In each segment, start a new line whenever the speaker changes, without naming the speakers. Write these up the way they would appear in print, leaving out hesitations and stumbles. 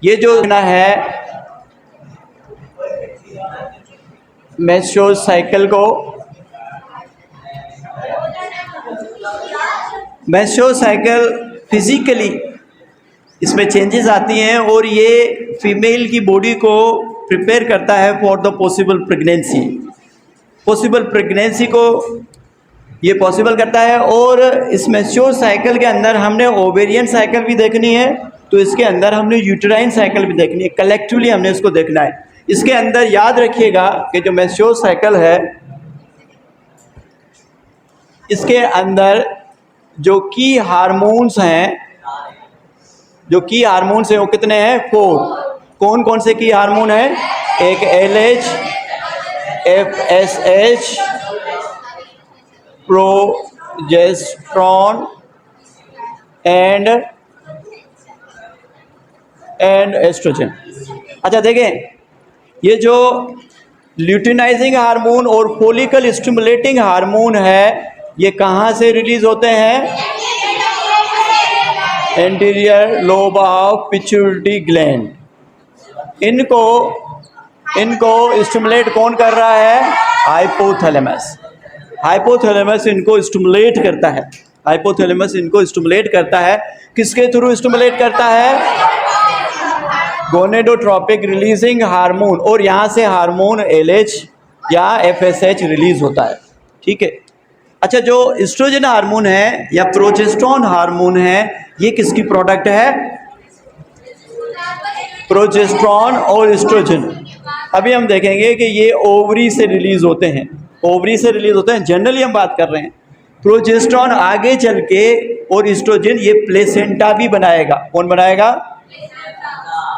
ये जो ना है मेंस्ट्रुअल साइकिल को, मेंस्ट्रुअल साइकिल फिजिकली इसमें चेंजेस आती हैं और ये फीमेल की बॉडी को प्रिपेयर करता है for the possible pregnancy. Possible pregnancy को ये पॉसिबल करता है। और इस मेंस्ट्रुअल साइकिल के अंदर हमने ओवेरियन साइकिल भी देखनी है, तो इसके अंदर हमने यूटेराइन साइकिल भी देखनी है। कलेक्टिवली हमने इसको देखना है। इसके अंदर याद रखिएगा कि जो मेंस्ट्रुअल साइकिल है, इसके अंदर जो की हार्मोन्स हैं, जो की हार्मोन्स हैं वो कितने हैं? 4। कौन कौन से की हार्मोन है? एक LH, FSH, progesterone and oestrogen. अच्छा देखें, ये जो ल्यूटिनाइजिंग हार्मोन और फॉलिकल स्टिमुलेटिंग हार्मोन है, ये कहाँ से रिलीज होते हैं? Anterior lobe of pituitary gland. इनको स्टिमुलेट कौन कर रहा है? हाइपोथैलेमस। हाइपोथैलेमस इनको स्टिमुलेट करता है। हाइपोथैलेमस इनको स्टिमुलेट करता है। किसके थ्रू स्टिमुलेट करता है? गोनेडोट्रोपिक रिलीजिंग हार्मोन, और यहाँ से हार्मोन LH या FSH रिलीज होता है। ठीक है। अच्छा, जो एस्ट्रोजन हार्मोन है या प्रोजेस्टेरॉन हार्मोन है, ये किसकी प्रोडक्ट है? प्रोजेस्टेरॉन और एस्ट्रोजन। अभी हम देखेंगे कि ये ओवरी से रिलीज होते हैं। ओवरी से रिलीज होते हैं, जनरली हम बात कर रहे हैं। प्रोजेस्टेरॉन आगे चल के और एस्ट्रोजन ये प्लेसेंटा भी बनाएगा। कौन बनाएगा?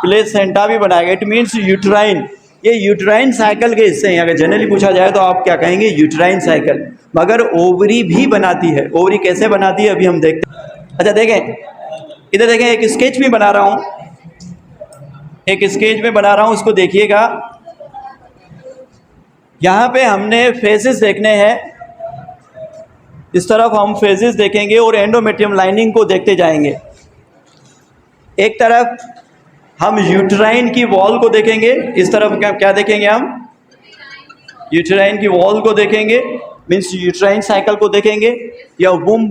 प्लेसेंटा भी बनाएगा। It means uterine. ये यूट्राइन साइकिल के हिस्से हैं। अगर जनरली पूछा जाए तो आप क्या कहेंगे? Uterine cycle. मगर ओवरी भी बनाती है। ओवरी कैसे बनाती है अभी हम देखते हैं। अच्छा देखें, इधर देखें, एक स्केच भी बना रहा हूँ, एक स्केच में बना रहा हूँ, उसको देखिएगा। यहाँ पे हमने फेजेस देखने हैं। इस तरफ हम फेजेस देखेंगे और एंडोमेट्रियम लाइनिंग को देखते जाएंगे। एक तरफ हम यूट्राइन की वॉल को देखेंगे, इस तरफ क्या देखेंगे? हम यूट्राइन की वॉल को देखेंगे, मीन्स यूट्राइन साइकिल को देखेंगे, या वुम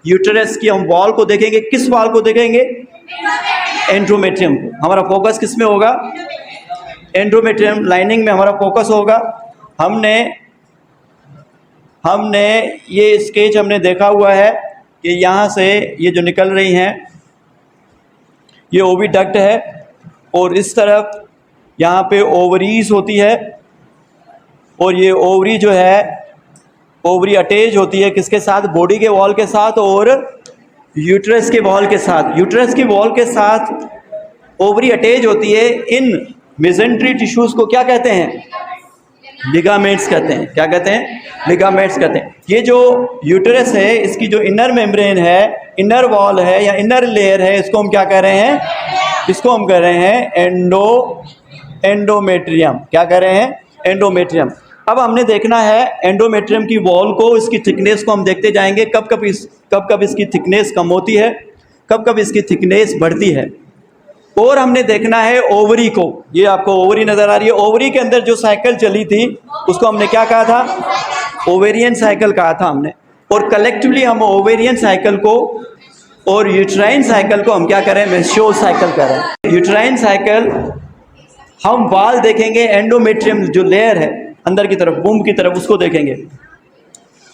यूटेरस की हम वॉल को देखेंगे। किस वॉल को देखेंगे? एंडोमेट्रियम को। हमारा फोकस किस में होगा? एंडोमेट्रियम लाइनिंग में हमारा फोकस होगा। हमने ये स्केच हमने देखा हुआ है कि यहाँ से ये जो निकल रही हैं, ये ओविडक्ट है, और इस तरफ यहाँ पे ओवरीज होती है, और ये ओवरी जो है, ओवरी अटैच होती है किसके साथ? बॉडी के वॉल के साथ और यूट्रस के वॉल के साथ। यूट्रस की वॉल के साथ ओवरी अटैच होती है। इन मेसेंट्री टिश्यूज को क्या कहते हैं? लिगामेंट्स कहते हैं। क्या कहते हैं? लिगामेंट्स कहते हैं। ये जो यूट्रस है, इसकी जो इनर मेम्ब्रेन है, इनर वॉल है या इनर लेयर है, इसको हम क्या कह रहे हैं? इसको हम कह रहे हैं एंडोमेट्रियम। क्या कह रहे हैं? एंडोमेट्रियम। अब हमने देखना है एंडोमेट्रियम की वॉल को, इसकी थिकनेस को हम देखते जाएंगे। कब कब इसकी थिकनेस कम होती है, कब कब इसकी थिकनेस बढ़ती है। और हमने देखना है ओवरी को। ये आपको ओवरी नजर आ रही है। ओवरी के अंदर जो साइकिल चली थी उसको हमने क्या कहा था? ओवेरियन साइकिल कहा था हमने। और कलेक्टिवली हम ओवेरियन साइकिल को और यूट्राइन साइकिल को हम क्या करें? मेंस्ट्रुअल साइकिल करें। यूट्राइन साइकिल हम वाल देखेंगे, एंडोमेट्रियम जो लेयर है अंदर की तरफ, बूम की तरफ, उसको देखेंगे।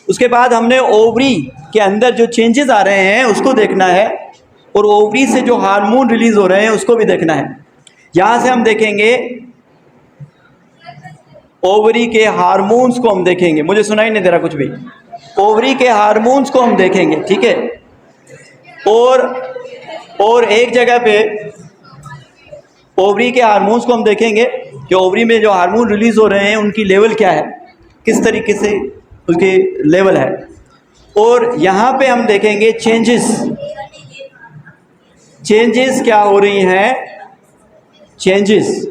उसके बाद हमने ओवरी के अंदर जो चेंजेस आ रहे हैं उसको देखना है, और ओवरी से जो हार्मोन रिलीज हो रहे हैं उसको भी देखना है। यहाँ से हम देखेंगे ओवरी के हार्मोन्स को हम देखेंगे। मुझे सुनाई नहीं दे रहा कुछ भी। ओवरी के हार्मोन्स को हम देखेंगे, ठीक है। और एक जगह पे ओवरी के हार्मोन्स को हम देखेंगे कि ओवरी में जो हार्मोन रिलीज हो रहे हैं उनकी लेवल क्या है, किस तरीके से उसकी लेवल है। और यहाँ पे हम देखेंगे चेंजेस क्या हो रही हैं, चेंजेस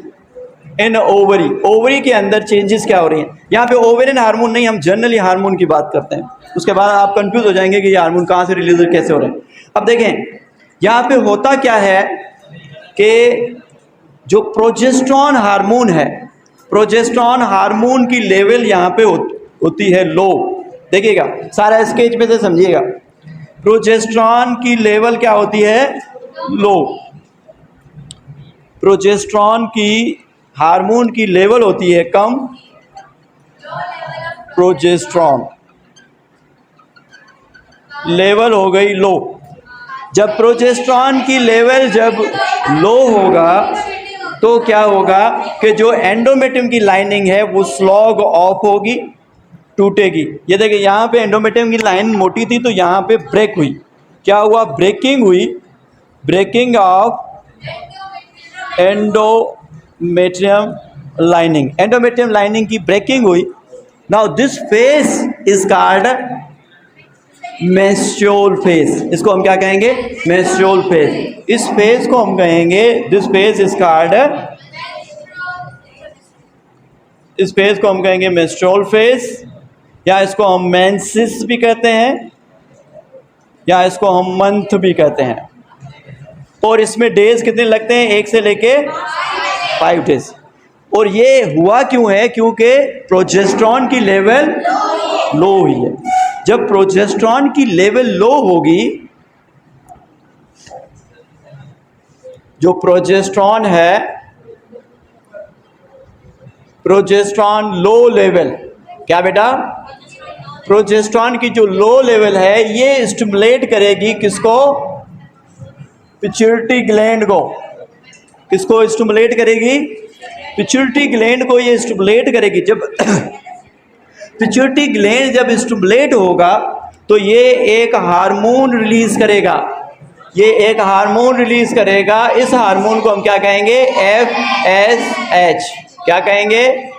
इन ओवरी। ओवरी के अंदर चेंजेस क्या हो रही हैं। यहाँ पे ओवेरियन हार्मोन नहीं, हम जनरली हार्मोन की बात करते हैं। उसके बाद आप कंफ्यूज हो जाएंगे कि ये हार्मोन कहाँ से रिलीज कैसे हो रहे हैं। अब देखें यहाँ पे होता क्या है कि जो प्रोजेस्टेरॉन हार्मोन है, प्रोजेस्टेरॉन हार्मोन की लेवल यहाँ पे होती है लो। देखिएगा, सारा स्केच पे से समझिएगा। प्रोजेस्टेरॉन की लेवल क्या होती है? लो। प्रोजेस्टेरॉन की हार्मोन की लेवल होती है कम। प्रोजेस्टेरॉन लेवल हो गई लो। जब प्रोजेस्टेरॉन की लेवल जब लो होगा तो क्या होगा कि जो एंडोमेट्रियम की लाइनिंग है वो स्लॉग ऑफ होगी, टूटेगी। ये देखिए, यहाँ पे एंडोमेट्रियम की लाइन मोटी थी तो यहाँ पे ब्रेक हुई। क्या हुआ? ब्रेकिंग हुई, breaking of endometrium lining. Endometrium lining की ब्रेकिंग हुई। Now this phase is called menstrual phase. इसको हम क्या कहेंगे? Menstrual phase. इस फेज को हम कहेंगे, दिस फेज इज कॉल्ड, इस फेज को हम कहेंगे मेस्ट्रुअल फेज, या इसको हम मेंसेस भी कहते हैं, या इसको हम मंथ भी कहते हैं। और इसमें डेज कितने लगते हैं? 1 से लेके 5 डेज। और ये हुआ क्यों है? क्योंकि प्रोजेस्टेरॉन की लेवल लो हुई है। जब प्रोजेस्टेरॉन की लेवल लो होगी, जो प्रोजेस्टेरॉन है, प्रोजेस्टेरॉन लो लेवल, क्या बेटा? प्रोजेस्टेरॉन की जो लो लेवल है ये स्टिमुलेट करेगी किसको? पिट्यूटरी ग्लैंड को। किसको स्टिमुलेट करेगी? पिट्यूटरी ग्लैंड को ये स्टिमुलेट करेगी। जब पिट्यूटरी ग्लैंड जब स्टिमुलेट होगा तो ये एक हार्मोन रिलीज करेगा, ये एक हार्मोन रिलीज करेगा। इस हार्मोन को हम क्या कहेंगे? FSH। क्या कहेंगे?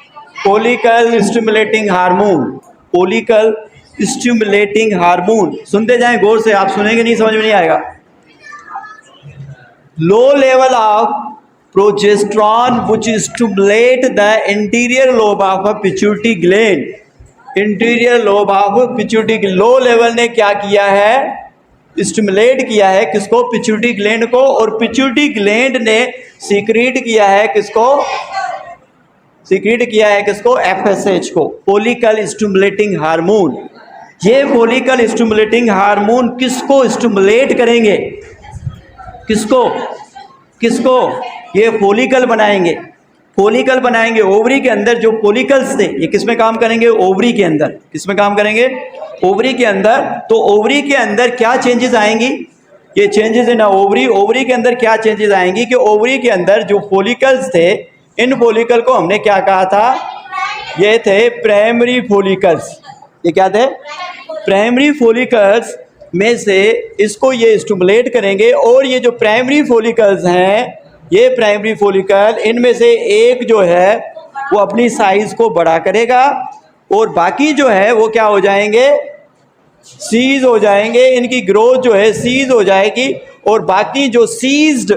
Follicle stimulating hormone. Follicle stimulating hormone. सुनते जाएं गौर से, आप सुनेंगे नहीं समझ में नहीं आएगा। Low level of progesterone which stimulate the anterior lobe of a pituitary gland। Interior lobe of pituitary, low level ने क्या किया है? स्टिमुलेट किया है किसको? पिट्यूटरी ग्लैंड को। और पिट्यूटरी ग्लैंड ने सीक्रेट किया है किसको? सीक्रेट किया है किसको? FSH को, फॉलिकल स्टिमुलेटिंग हार्मोन। ये फॉलिकल स्टिमुलेटिंग हार्मोन किसको स्टिमुलेट करेंगे? किसको? किसको? ये फॉलिकल बनाएंगे। फॉलिकल बनाएंगे ओवरी के अंदर। जो फॉलिकल्स थे ये किस में काम करेंगे? ओवरी के अंदर। किस में काम करेंगे? ओवरी के अंदर। तो ओवरी के अंदर क्या चेंजेस आएंगी? ये चेंजेस इन ओवरी, ओवरी के अंदर क्या चेंजेस आएंगी कि ओवरी के अंदर जो फॉलिकल्स थे, इन फॉलिकल को हमने क्या कहा था? ये थे प्राइमरी फॉलिकल्स। ये क्या थे? प्राइमरी फॉलिकल्स में से इसको ये स्टिमुलेट करेंगे। और ये जो प्राइमरी फॉलिकल्स हैं, ये प्राइमरी फॉलिकल, इनमें से एक जो है वो अपनी साइज को बड़ा करेगा और बाकी जो है वो क्या हो जाएंगे? सीज हो जाएंगे। इनकी ग्रोथ जो है सीज हो जाएगी। और बाकी जो सीज्ड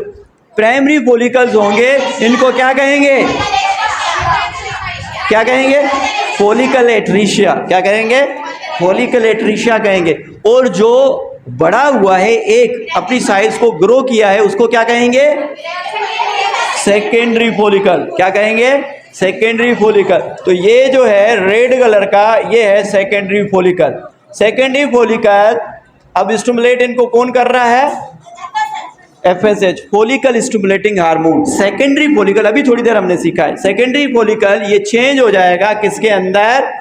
प्राइमरी फॉलिकल्स होंगे इनको क्या कहेंगे? क्या कहेंगे? फॉलिकल एट्रीशिया। क्या कहेंगे? फॉलिकल एट्रीशिया कहेंगे। और जो बड़ा हुआ है, एक अपनी साइज को ग्रो किया है, उसको क्या कहेंगे? Secondary follicle. क्या कहेंगे? Secondary follicle. तो ये जो है रेड कलर का, ये है सेकेंडरी फॉलिकल। सेकेंडरी फॉलिकल अब स्टिमुलेट इनको कौन कर रहा है? FSH, follicle stimulating hormone. Secondary follicle अभी थोड़ी देर हमने सीखा है। सेकेंडरी फॉलिकल ये चेंज हो जाएगा किसके अंदर?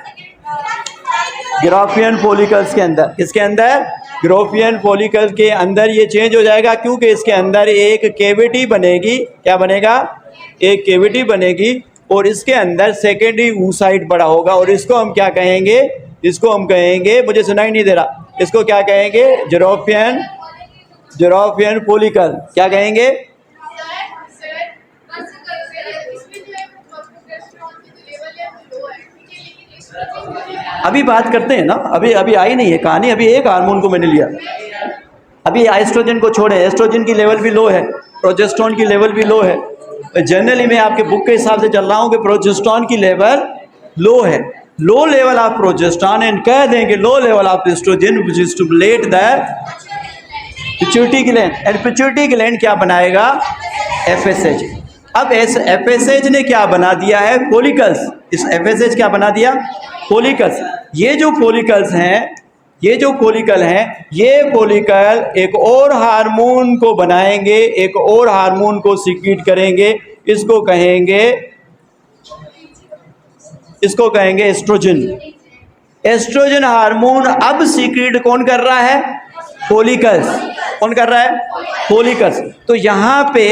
ग्राफियन फॉलिकल्स के अंदर। किसके अंदर? ग्राफियन फॉलिकल के अंदर ये चेंज हो जाएगा, क्योंकि इसके अंदर एक कैविटी बनेगी। क्या बनेगा? एक कैविटी बनेगी और इसके अंदर सेकेंडरी oocyte बड़ा होगा। और इसको हम क्या कहेंगे? इसको हम कहेंगे, मुझे सुनाई नहीं दे रहा, इसको क्या कहेंगे? ज़ेरोफियन फॉलिकल। क्या कहेंगे? अभी बात करते हैं ना, अभी आई नहीं है कहानी। अभी एक हार्मोन को मैंने लिया, अभी एस्ट्रोजन को छोड़े। एस्ट्रोजन की लेवल भी लो है, प्रोजेस्टेरॉन की लेवल भी लो है। जनरली मैं आपके बुक के हिसाब से चल रहा हूँ कि प्रोजेस्टेरॉन की लेवल लो है। Low level of progesterone and कह दें कि low level of oestrogen which stimulate the pituitary gland. And pituitary gland क्या बनाएगा? FSH। अब इस FSH ने क्या बना दिया है, फॉलिकल्स। इस FSH क्या बना दिया, फॉलिकल्स। ये जो फॉलिकल्स हैं, ये जो फॉलिकल हैं, ये फॉलिकल एक और हार्मोन को बनाएंगे, एक और हार्मोन को सीक्रेट करेंगे। इसको कहेंगे एस्ट्रोजन। एस्ट्रोजन हार्मोन अब सीक्रेट कौन कर रहा है, फॉलिकल्स। कौन कर रहा है, फॉलिकल्स। तो यहाँ पे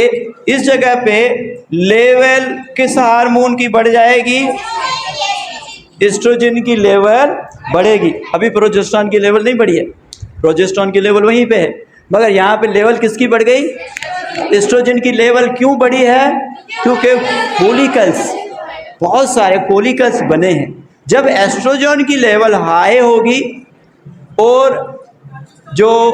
इस जगह पे लेवल किस हार्मोन की बढ़ जाएगी, एस्ट्रोजन की लेवल बढ़ेगी। अभी प्रोजेस्टेरोन की लेवल नहीं बढ़ी है, प्रोजेस्टेरोन की लेवल वहीं पे है, मगर यहाँ पे लेवल किसकी बढ़ गई, एस्ट्रोजन की लेवल। क्यों बढ़ी है, क्योंकि फॉलिकल्स, बहुत सारे फॉलिकल्स बने हैं। जब एस्ट्रोजन की लेवल हाई होगी और जो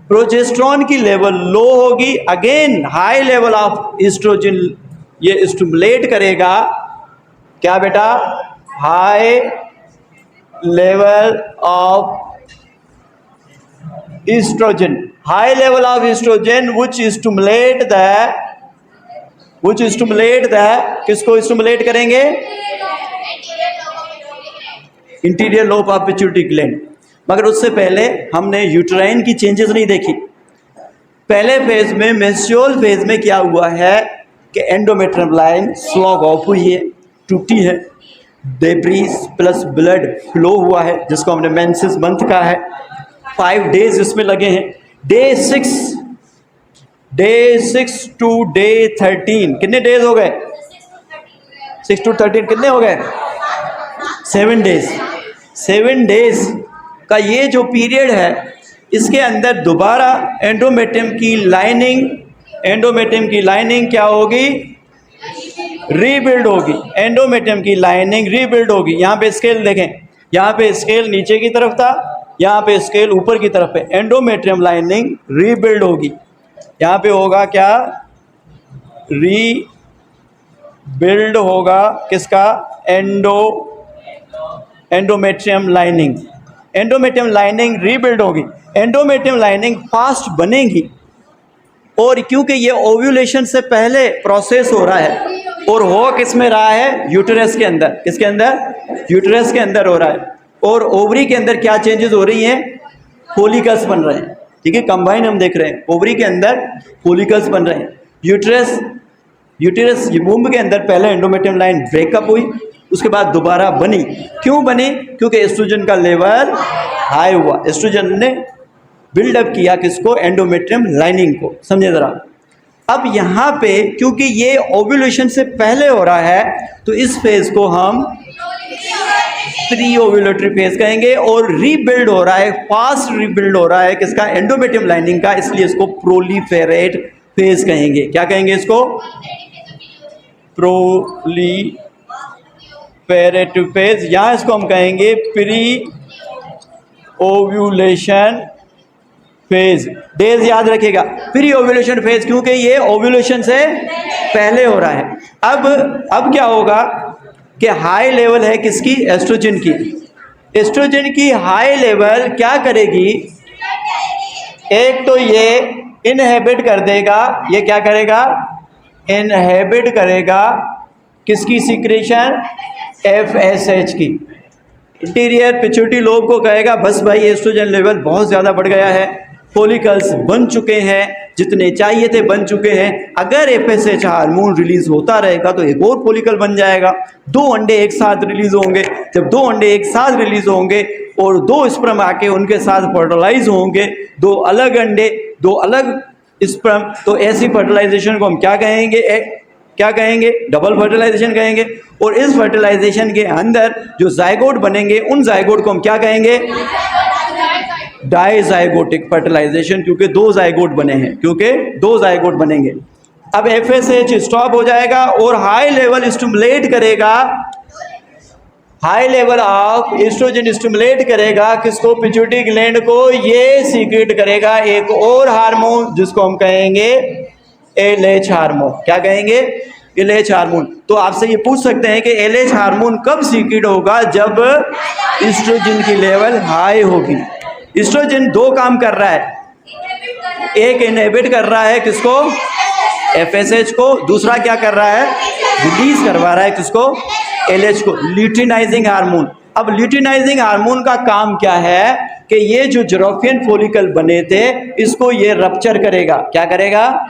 प्रोजेस्टेरोन की लेवल लो होगी, again high level of oestrogen ये स्टिमुलेट करेगा क्या बेटा, high level of oestrogen. High level of oestrogen which stimulate the किसको स्टिमुलेट करेंगे, interior lobe of pituitary gland. मगर उससे पहले हमने यूट्राइन की चेंजेस नहीं देखी। पहले फेज में, मेंस्ट्रुअल फेज में क्या हुआ है कि एंडोमेट्रियम लाइन स्लॉग ऑफ हुई है, टूटी है, डेब्रीज प्लस ब्लड फ्लो हुआ है, जिसको हमने मेंसेस मंथ कहा है। 5 डेज इसमें लगे हैं। डे 6 टू डे 13 कितने डेज हो गए, 6 to 13 कितने हो गए, 7 डेज। 7 डेज का ये जो पीरियड है, इसके अंदर दोबारा एंडोमेट्रियम की लाइनिंग क्या होगी, रीबिल्ड होगी। एंडोमेट्रियम की लाइनिंग रीबिल्ड होगी। यहाँ पे स्केल देखें, यहाँ पे स्केल नीचे की तरफ था, यहाँ पे स्केल ऊपर की तरफ है। एंडोमेट्रियम लाइनिंग रीबिल्ड होगी। यहाँ पे होगा क्या, रीबिल्ड होगा किसका, endometrium lining. Endometrium lining rebuild होगी। एंडोमेट्रियम लाइनिंग फास्ट बनेगी, और क्योंकि ये ओव्यूलेशन से पहले प्रोसेस हो रहा है, और हो किस में रहा है, यूटेरस के अंदर। किसके अंदर, यूटेरस के अंदर हो रहा है। और ओवरी के अंदर क्या चेंजेस हो रही हैं, फॉलिकल्स बन रहे हैं। ठीक है, कंबाइन हम देख रहे हैं, ओवरी के अंदर फॉलिकल्स बन रहे हैं। यूटेरस वुम्ब के अंदर पहले एंडोमेट्रियम लाइन ब्रेकअप हुई, उसके बाद दोबारा बनी। क्यों बनी, क्योंकि एस्ट्रोजन का लेवल हाई हुआ। एस्ट्रोजन ने बिल्डअप किया किसको, एंडोमेट्रियम लाइनिंग को। समझे ज़रा। अब यहाँ पे क्योंकि ये ओव्यूलेशन से पहले हो रहा है, तो इस फेज को हम प्री ओव्यूलेटरी फेज कहेंगे, और रीबिल्ड हो रहा है, फास्ट रीबिल्ड हो रहा है किसका, एंडोमेट्रियम लाइनिंग का, इसलिए इसको प्रोलीफेरेट फेज कहेंगे। क्या कहेंगे इसको, प्रोलीफेरेट फेज। यहाँ इसको हम कहेंगे प्री ओव्यूलेशन फेज। डेज याद रखिएगा, प्री ओव्यूलेशन फेज, क्योंकि ये ओव्यूलेशन से पहले हो रहा है। अब क्या होगा कि हाई लेवल है किसकी, एस्ट्रोजन की। एस्ट्रोजन की हाई लेवल क्या करेगी, एक तो ये इनहेबिट कर देगा, ये क्या करेगा, इनहेबिट करेगा किसकी सीक्रेशन, FSH की। इंटीरियर पिट्यूटरी लोब को कहेगा बस भाई एस्ट्रोजन लेवल बहुत ज़्यादा बढ़ गया है, फॉलिकल्स बन चुके हैं, जितने चाहिए थे बन चुके हैं। अगर FSH हार्मोन रिलीज होता रहेगा तो एक और फॉलिकल बन जाएगा, 2 अंडे एक साथ रिलीज होंगे। जब 2 अंडे एक साथ रिलीज होंगे और 2 स्पर्म आके उनके साथ फर्टिलाइज होंगे, 2 अलग अंडे 2 अलग स्पर्म, तो ऐसी फर्टिलाइजेशन को हम क्या कहेंगे, डबल फर्टिलाइजेशन कहेंगे। और इस फर्टिलाइजेशन के अंदर जो जाइगोट बनेंगे, उन जाइगोट को हम क्या कहेंगे, डाइजाइगोटिक फर्टिलाइजेशन, क्योंकि 2 जाइगोट बने हैं, क्योंकि 2 जाइगोट बनेंगे। अब FSH स्टॉप हो जाएगा और हाई लेवल स्टिमुलेट करेगा, high level of oestrogen stimulate करेगा किसको, पिट्यूटरी ग्लैंड को। ये सीक्रेट करेगा एक और हार्मोन जिसको हम कहेंगे LH हार्मोन। क्या कहेंगे, LH हार्मोन। तो आपसे ये पूछ सकते हैं कि LH हार्मोन कब सीक्रेट होगा, जब एस्ट्रोजन की लेवल हाई होगी। एस्ट्रोजन 2 काम कर रहा है, एक इनहिबिट कर रहा है किसको, FSH को, दूसरा क्या कर रहा है, रिलीज करवा रहा है किसको, LH को, ल्यूटिनाइजिंग हार्मोन। अब ल्यूटिनाइजिंग हार्मोन का काम क्या है कि ये जो ज़ेरोफियन फॉलिकल बने थे इसको ये रप्चर करेगा, क्या करेगा,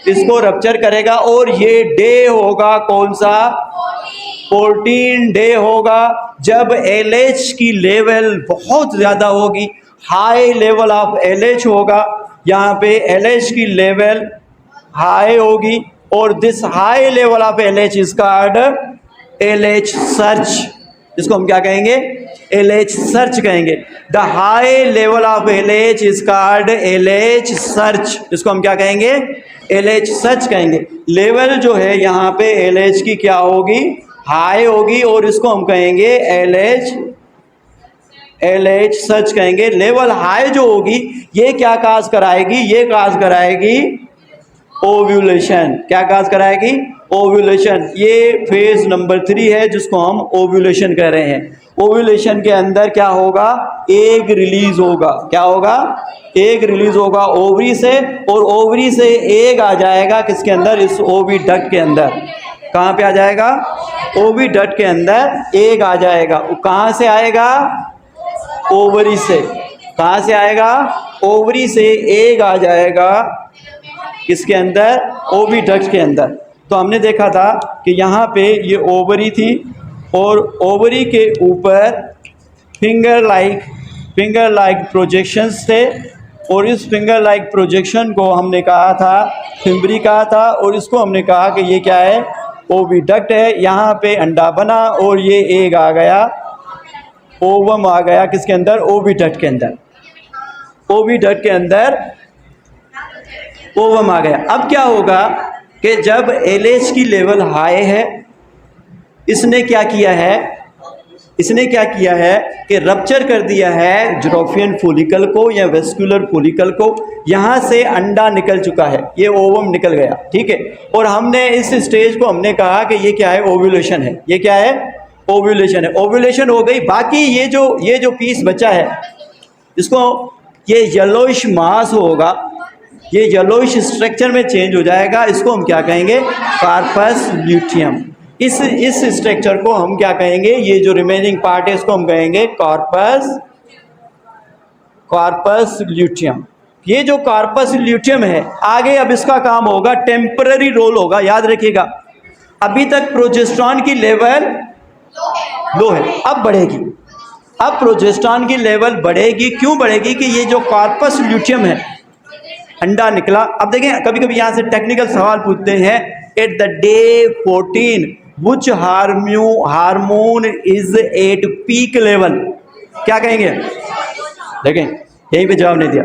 इसको रप्चर करेगा, और ये डे होगा कौन सा, 14 डे होगा, जब LH की लेवल बहुत ज़्यादा होगी, हाई लेवल ऑफ LH होगा, यहाँ पे LH की लेवल हाई होगी, और this high level of LH is called LH search. इसको हम क्या कहेंगे, LH सर्च कहेंगे। The high level of LH is called LH search. इसको हम क्या कहेंगे, LH सर्च कहेंगे। लेवल जो है यहाँ पे LH की क्या होगी, हाई होगी, और इसको हम कहेंगे LH सर्च कहेंगे। लेवल हाई जो होगी ये क्या काज कराएगी, ये काज कराएगी ओव्यूलेशन। क्या काज कराएगी, ओव्यूलेशन। ये फेज नंबर 3 है जिसको हम ओव्यूलेशन कह रहे हैं। ओव्यूलेशन के अंदर क्या होगा, एग रिलीज होगा। क्या होगा, एग रिलीज होगा ओवरी से, और ओवरी से एग आ जाएगा किसके अंदर, इस ओविडक्ट के अंदर। कहाँ पे आ जाएगा, ओविडक्ट के अंदर एग आ जाएगा। कहाँ से आएगा, ओवरी से। कहाँ से आएगा, ओवरी से एग आ जाएगा किसके अंदर, ओविडक्ट के अंदर। तो हमने देखा था कि यहाँ पे ये ओवरी थी, और ओवरी के ऊपर फिंगर लाइक प्रोजेक्शंस थे, और इस फिंगर लाइक प्रोजेक्शन को हमने कहा था फिम्बरी कहा था, और इसको हमने कहा कि ये क्या है, ओविडक्ट है। यहाँ पे अंडा बना और ये एग आ गया, ओवम आ गया किसके अंदर, ओविडक्ट के अंदर। ओविडक्ट के अंदर ओवम आ गया। अब क्या होगा कि जब LH की लेवल हाई है, इसने क्या किया है कि रप्चर कर दिया है ज़ेरोफियन फॉलिकल को या वेस्कुलर फॉलिकल को। यहाँ से अंडा निकल चुका है, ये ओवम निकल गया, ठीक है। और हमने इस स्टेज को हमने कहा कि ये क्या है, ओव्यूलेशन है। ये क्या है, ओव्यूलेशन है। ओव्यूलेशन हो गई। बाकी ये जो पीस बचा है, इसको ये येलोइश मास होगा, ये येलोइश स्ट्रक्चर में चेंज हो जाएगा। इसको हम क्या कहेंगे, कार्पस ल्यूटियम। इस स्ट्रक्चर को हम क्या कहेंगे, ये जो रिमेनिंग पार्ट है इसको हम कहेंगे कार्पस ल्यूटियम। ये जो कार्पस ल्यूटियम है, आगे अब इसका काम होगा, टेम्पररी रोल होगा। याद रखिएगा, अभी तक प्रोजेस्टेरॉन की लेवल लो है, अब बढ़ेगी। अब प्रोजेस्टेरॉन की लेवल बढ़ेगी। क्यों बढ़ेगी कि ये जो कार्पस ल्यूटियम है, अंडा निकला। अब देखें, कभी कभी यहाँ से टेक्निकल सवाल पूछते हैं, at the day 14 which hormone is at peak level. क्या कहेंगे, देखें यहीं पे जवाब नहीं दिया।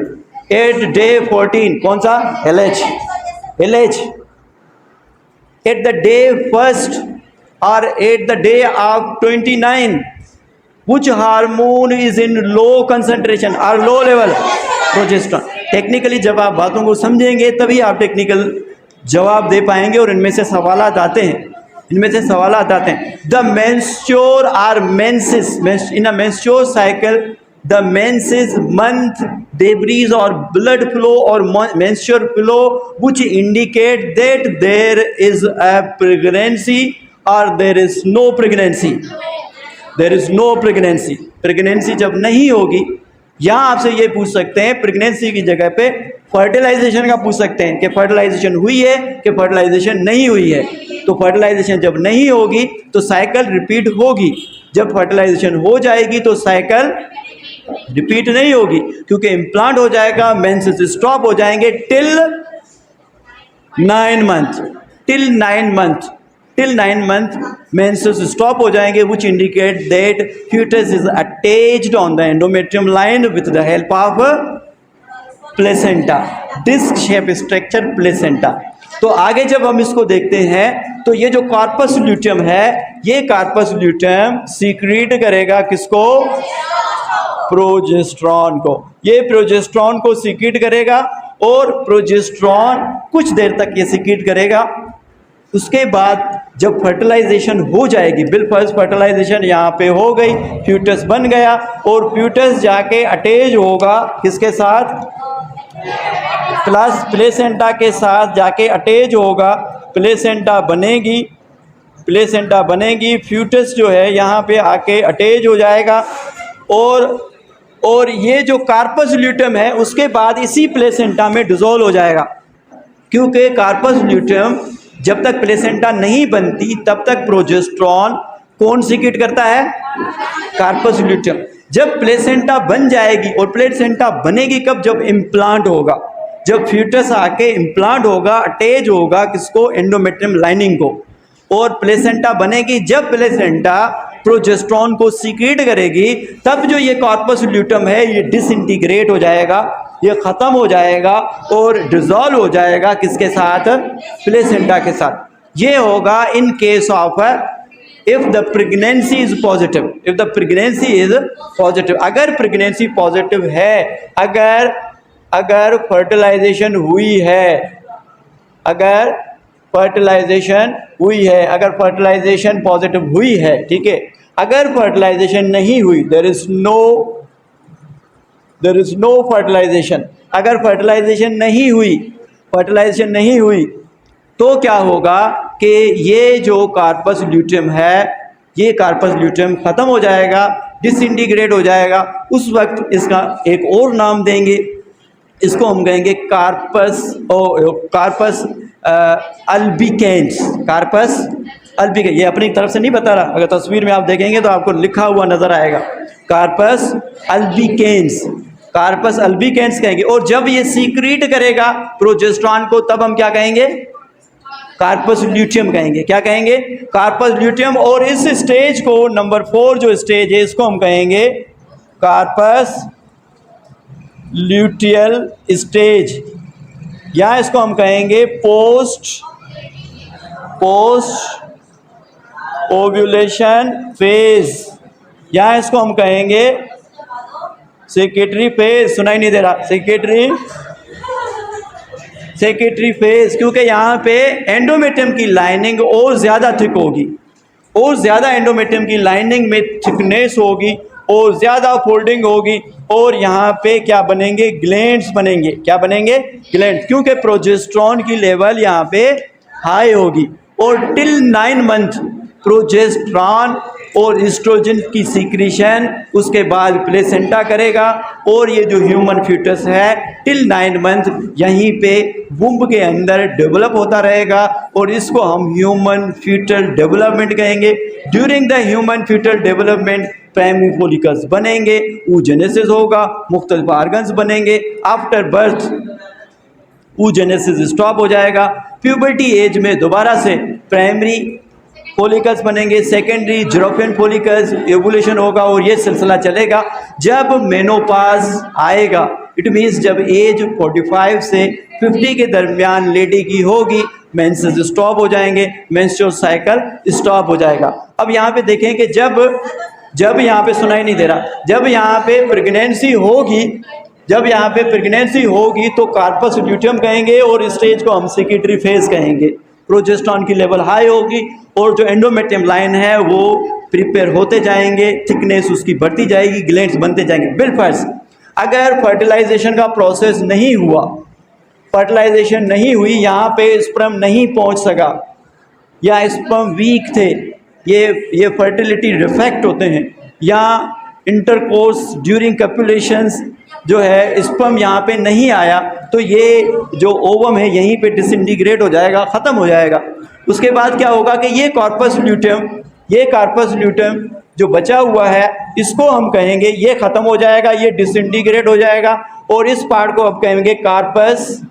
एट डे 14 कौन सा, LH। एट द डे 1 और at the day of 29 which hormone is in low concentration और लो लेवल, प्रोजेस्टेरॉन। टेक्निकली जब आप बातों को समझेंगे तभी आप टेक्निकल जवाब दे पाएंगे। और इनमें से सवालात आते हैं, द मेंस्ट्रुअल और menses, in a menstrual cycle the menses month debris और ब्लड फ्लो और menstrual flow which indicate that there is a pregnancy और there is no pregnancy. Pregnancy जब नहीं होगी, यहाँ आपसे ये पूछ सकते हैं, प्रेगनेंसी की जगह पे फर्टिलाइजेशन का पूछ सकते हैं कि फर्टिलाइजेशन हुई है कि फर्टिलाइजेशन नहीं हुई है। तो फर्टिलाइजेशन जब नहीं होगी तो साइकिल रिपीट होगी, जब फर्टिलाइजेशन हो जाएगी तो साइकिल रिपीट नहीं होगी, क्योंकि इम्प्लांट हो जाएगा, मेंसेस स्टॉप हो जाएंगे टिल 9 मंथ मेंसेस स्टॉप हो जाएंगे, which indicate that fetus is attached on the endometrium line with the help of placenta, disc shape structure placenta. तो आगे जब हम इसको देखते हैं तो ये जो कार्पस ल्यूटियम है, ये कार्पस ल्यूटियम सीक्रेट करेगा किसको, प्रोजेस्टेरॉन को। ये प्रोजेस्टेरॉन को सीक्रेट करेगा, और प्रोजेस्टेरॉन कुछ देर तक ये सीक्रेट करेगा। उसके बाद जब फर्टिलाइजेशन हो जाएगी, फर्स्ट फर्टिलाइजेशन यहाँ पे हो गई, फ्यूटस बन गया, और फ्यूटस जाके अटैच होगा किसके साथ, प्लस प्लेसेंटा के साथ जाके अटैच होगा, प्लेसेंटा बनेगी, प्लेसेंटा बनेगी, फ्यूटस जो है यहाँ पे आके अटैच हो जाएगा और ये जो कार्पस ल्यूटेम है उसके बाद इसी प्लेसेंटा में डिसॉल्व हो जाएगा, क्योंकि कार्पस ल्यूटेम जब तक प्लेसेंटा नहीं बनती तब तक प्रोजेस्टेरॉन कौन सीक्रेट करता है? कार्पस ल्यूटेम। जब प्लेसेंटा बन जाएगी, और प्लेसेंटा बनेगी कब? जब इम्प्लांट होगा, जब फ्यूटस आके इम्प्लांट होगा, अटैच होगा किसको? एंडोमेट्रियम लाइनिंग को। और प्लेसेंटा बनेगी जब प्लेसेंटा प्रोजेस्टेरॉन को सीक्रेट करेगी, तब जो ये कार्पस ल्यूटेम है ये डिसइंटीग्रेट हो जाएगा, ये ख़त्म हो जाएगा और डिसॉल्व हो जाएगा किसके साथ? प्लेसेंटा के साथ। ये होगा in case of if the pregnancy is positive, if the pregnancy is positive. अगर प्रेगनेंसी पॉजिटिव है, अगर फर्टिलाइजेशन हुई है, अगर फर्टिलाइजेशन हुई है, अगर फर्टिलाइजेशन पॉजिटिव हुई है, ठीक है। अगर फर्टिलाइजेशन नहीं हुई, देयर इज नो फर्टिलाइजेशन, अगर फर्टिलाइजेशन नहीं हुई, फर्टिलाइजेशन नहीं हुई, तो क्या होगा कि ये जो कार्पस ल्यूटेम है, ये कार्पस ल्यूटेम ख़त्म हो जाएगा, डिसइंटीग्रेट हो जाएगा। उस वक्त इसका एक और नाम देंगे, इसको हम कहेंगे कार्पस अल्बिकेंस, कार्पस अल्बिकेंस। ये अपनी तरफ से नहीं बता रहा, अगर तस्वीर में आप देखेंगे तो आपको लिखा हुआ नज़र आएगा, कार्पस अल्बिकेंस, कार्पस अल्बिकेंस कहेंगे। और जब ये सीक्रेट करेगा प्रोजेस्टेरॉन को, तब हम क्या कहेंगे? कार्पस ल्यूटेम कहेंगे। क्या कहेंगे? कार्पस ल्यूटेम। और इस स्टेज को, नंबर 4 जो स्टेज है, इसको हम कहेंगे कार्पस ल्यूटियल स्टेज, या इसको हम कहेंगे पोस्ट ओव्यूलेशन फेज, या इसको हम कहेंगे सेक्रेटरी फेज। सुनाई नहीं दे रहा? सेक्रेटरी फेज, क्योंकि यहाँ पे एंडोमेट्रियम की लाइनिंग और ज़्यादा थिक होगी, और ज़्यादा एंडोमेट्रियम की लाइनिंग में थिकनेस होगी, और ज़्यादा फोल्डिंग होगी, और यहाँ पे क्या बनेंगे? ग्लैंड्स बनेंगे। क्या बनेंगे? ग्लैंड्स, क्योंकि प्रोजेस्टेरॉन की लेवल यहाँ पे हाई होगी। और टिल 9 मंथ प्रोजेस्टेरॉन और एस्ट्रोजन की सीक्रेशन उसके बाद प्लेसेंटा करेगा, और ये जो ह्यूमन फीटस है टिल 9 मंथ यहीं पे वुम्ब के अंदर डेवलप होता रहेगा, और इसको हम ह्यूमन फीटल डेवलपमेंट कहेंगे। During the human foetal development primary follicles बनेंगे, oogenesis होगा, मुख्तलिफ आर्गन्स बनेंगे। आफ्टर बर्थ oogenesis स्टॉप हो जाएगा। प्यूबर्टी एज में दोबारा से प्राइमरी फोलिकल्स बनेंगे, सेकेंडरी जिरोफियन फोलिकल्स, एवोल्यूशन होगा, और ये सिलसिला चलेगा। जब मेनोपाज आएगा, इट मीन्स जब एज 45 से 50 के दरमियान लेडी की होगी, मेंसेस स्टॉप हो जाएंगे, मेंस्ट्रुअल साइकिल स्टॉप हो जाएगा। अब यहाँ पे देखें कि जब यहाँ पे सुनाई नहीं दे रहा, जब यहाँ पे प्रेगनेंसी होगी, जब यहाँ पे प्रेगनेंसी होगी तो कार्पस ल्यूटेम कहेंगे, और इस स्टेज को हम सेक्रेटरी फेज कहेंगे। प्रोजेस्टेरॉन की लेवल हाई होगी, और जो एंडोमेट्रियम लाइन है वो प्रिपेयर होते जाएंगे, थिकनेस उसकी बढ़ती जाएगी, ग्लैंड्स बनते जाएंगे। बिलफर्ज अगर फर्टिलाइजेशन का प्रोसेस नहीं हुआ, फर्टिलाइजेशन नहीं हुई, यहाँ पे स्पर्म नहीं पहुँच सका, या स्पर्म वीक थे, ये फर्टिलिटी डिफेक्ट होते हैं, या इंटरकोर्स ड्यूरिंग कपुलेशंस जो है स्पर्म यहाँ पे नहीं आया, तो ये जो ओवम है यहीं पे डिसइंटीग्रेट हो जाएगा, ख़त्म हो जाएगा। उसके बाद क्या होगा कि ये कार्पस ल्यूटेम जो बचा हुआ है, इसको हम कहेंगे ये ख़त्म हो जाएगा, ये डिसइंटीग्रेट हो जाएगा, और इस पार्ट को अब कहेंगे कार्पस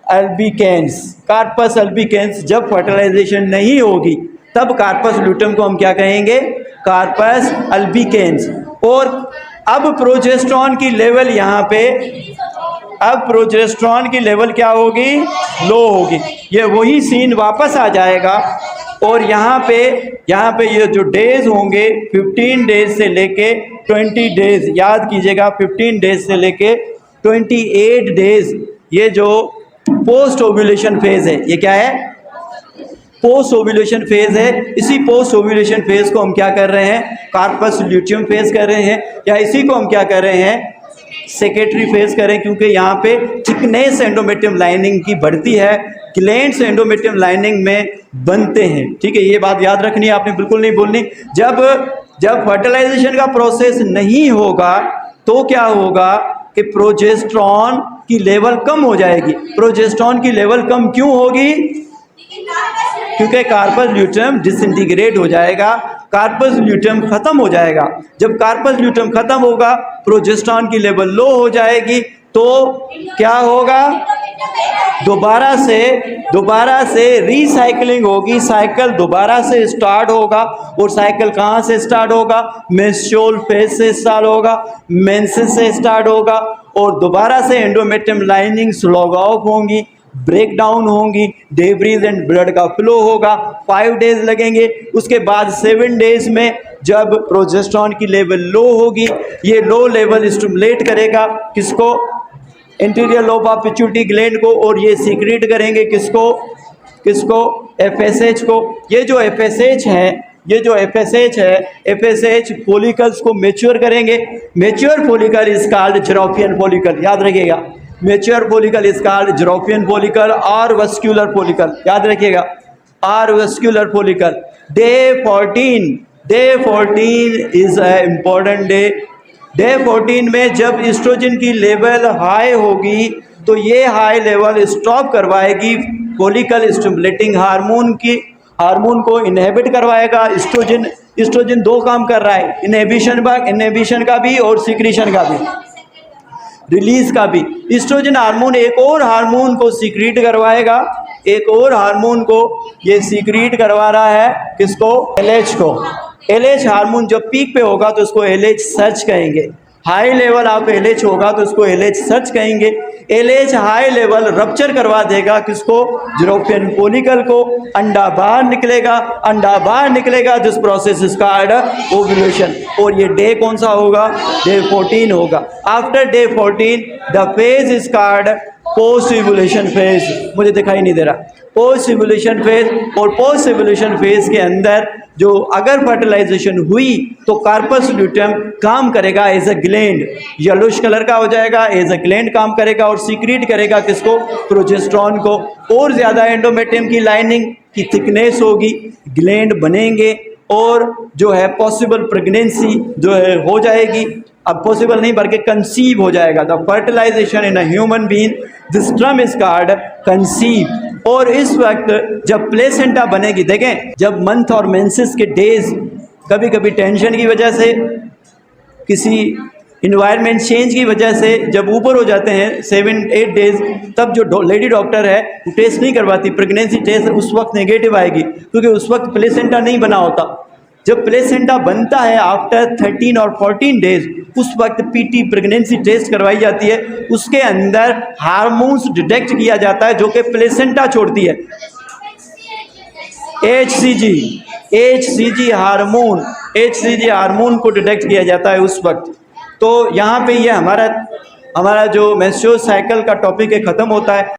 अल्बिकेंस। कार्पस अल्बिकेंस। जब फर्टिलाइजेशन नहीं होगी तब कार्पस ल्यूटेम को हम क्या कहेंगे? कार्पस अल्बिकेंस। और अब प्रोजेस्टेरॉन की लेवल यहाँ पे, अब प्रोजेस्टेरॉन की लेवल क्या होगी? लो होगी। ये वही सीन वापस आ जाएगा, और यहाँ पे ये जो डेज होंगे 15 डेज से लेके 20 डेज, याद कीजिएगा 15 डेज से लेके 28 डेज, ये जो पोस्ट ओव्यूलेशन फेज है, ये क्या है? पोस्ट ओव्यूलेशन फेज है। इसी पोस्ट ओव्यूलेशन फेज को हम क्या कर रहे हैं? कार्पस ल्यूटेम फेज कर रहे हैं, या इसी को हम क्या कर रहे हैं? सेक्रेटरी फेज करें, क्योंकि यहाँ पे थिकनेस एंडोमेट्रियम लाइनिंग की बढ़ती है, ग्लैंड्स एंडोमेट्रियम लाइनिंग में बनते हैं। ठीक है, ये बात याद रखनी है, आपने बिल्कुल नहीं बोलनी। जब फर्टिलाइजेशन का प्रोसेस नहीं होगा तो क्या होगा कि प्रोजेस्टेरॉन की लेवल कम हो जाएगी। प्रोजेस्टेरॉन की लेवल कम क्यों होगी? क्योंकि कार्पस ल्यूटेम डिसइंटीग्रेट हो जाएगा, कार्पस ल्यूटेम खत्म हो जाएगा। जब कार्पस ल्यूटेम खत्म होगा, प्रोजेस्टेरॉन की लेवल लो हो जाएगी, तो क्या होगा? दोबारा से रीसाइक्लिंग होगी, साइकिल दोबारा से स्टार्ट होगा। और साइकिल कहाँ से स्टार्ट होगा? मेंस्ट्रुअल फेज से स्टार्ट होगा, मेंसेस से स्टार्ट होगा, और दोबारा से एंडोमेट्रियम लाइनिंग स्लॉग ऑफ होंगी, ब्रेक डाउन होंगी, डेब्रीज एंड ब्लड का फ्लो होगा। 5 डेज लगेंगे। उसके बाद 7 डेज में जब प्रोजेस्टेरॉन की लेवल लो होगी, ये लो लेवल स्टिमुलेट करेगा किसको? Interior lobe of pituitary gland को, और ये सीक्रेट करेंगे किसको? FSH को। ये जो FSH है, FSH फॉलिकल्स को मैच्योर करेंगे। Mature follicle is called Graafian follicle, याद रखिएगा। Mature follicle is called Graafian follicle और वस्कुलर फॉलिकल, याद रखिएगा, और vesicular follicle. Day 14 is a important day. Day 14 में जब एस्ट्रोजन की लेवल हाई होगी, तो ये हाई लेवल स्टॉप करवाएगी फॉलिकल स्टिमुलेटिंग हार्मोन को इनहिबिट करवाएगा। एस्ट्रोजन 2 काम कर रहा है, इनहिबिशन का भी और सिक्रीशन का भी, रिलीज का भी। एस्ट्रोजन हार्मोन एक और हार्मोन को सीक्रेट करवाएगा, एक और हार्मोन को ये सीक्रेट करवा रहा है, किसको? LH को। LH हार्मोन जब पीक पे होगा तो उसको LH सर्च कहेंगे। हाई लेवल आप LH होगा तो उसको LH सर्च कहेंगे। LH हाई लेवल रप्चर करवा देगा किसको? जेरोपियन फॉलिकल को। अंडा बाहर निकलेगा, this process is called ovulation. और ये डे कौन सा होगा? डे 14 होगा। After day 14 the phase is called post evolution phase. मुझे दिखाई नहीं दे रहा। पोस्ट इवोल्यूशन फेज, और पोस्ट इवोल्यूशन फेज के अंदर जो अगर फर्टिलाइजेशन हुई तो कार्पस ल्यूटेम काम करेगा as a gland, yellowish colour का हो जाएगा, एज अ ग्लैंड काम करेगा और सीक्रेट करेगा किसको? प्रोजेस्टेरॉन को। और ज़्यादा एंडोमेट्रियम की लाइनिंग की थिकनेस होगी, ग्लैंड बनेंगे, और जो है पॉसिबल प्रेगनेंसी जो है हो जाएगी। अब पॉसिबल नहीं बल्कि कंसीव हो जाएगा। The fertilisation in a human being, this term is called conceive. और इस वक्त जब प्लेसेंटा बनेगी, देखें जब मंथ और मेंसेस के डेज कभी कभी टेंशन की वजह से, किसी इन्वायरमेंट चेंज की वजह से जब ऊपर हो जाते हैं 7-8 डेज, तब जो लेडी डॉक्टर है वो टेस्ट नहीं करवाती, प्रेगनेंसी टेस्ट उस वक्त नेगेटिव आएगी, क्योंकि उस वक्त प्लेसेंटा नहीं बना होता। जब प्लेसेंटा बनता है आफ्टर 13 और 14 डेज, उस वक्त PT प्रेगनेंसी टेस्ट करवाई जाती है। उसके अंदर हार्मोन्स डिटेक्ट किया जाता है जो कि प्लेसेंटा छोड़ती है। HCG हार्मोन को डिटेक्ट किया जाता है उस वक्त। तो यहाँ पे ये हमारा जो मेंस्ट्रुअल साइकिल का टॉपिक है ख़त्म होता है।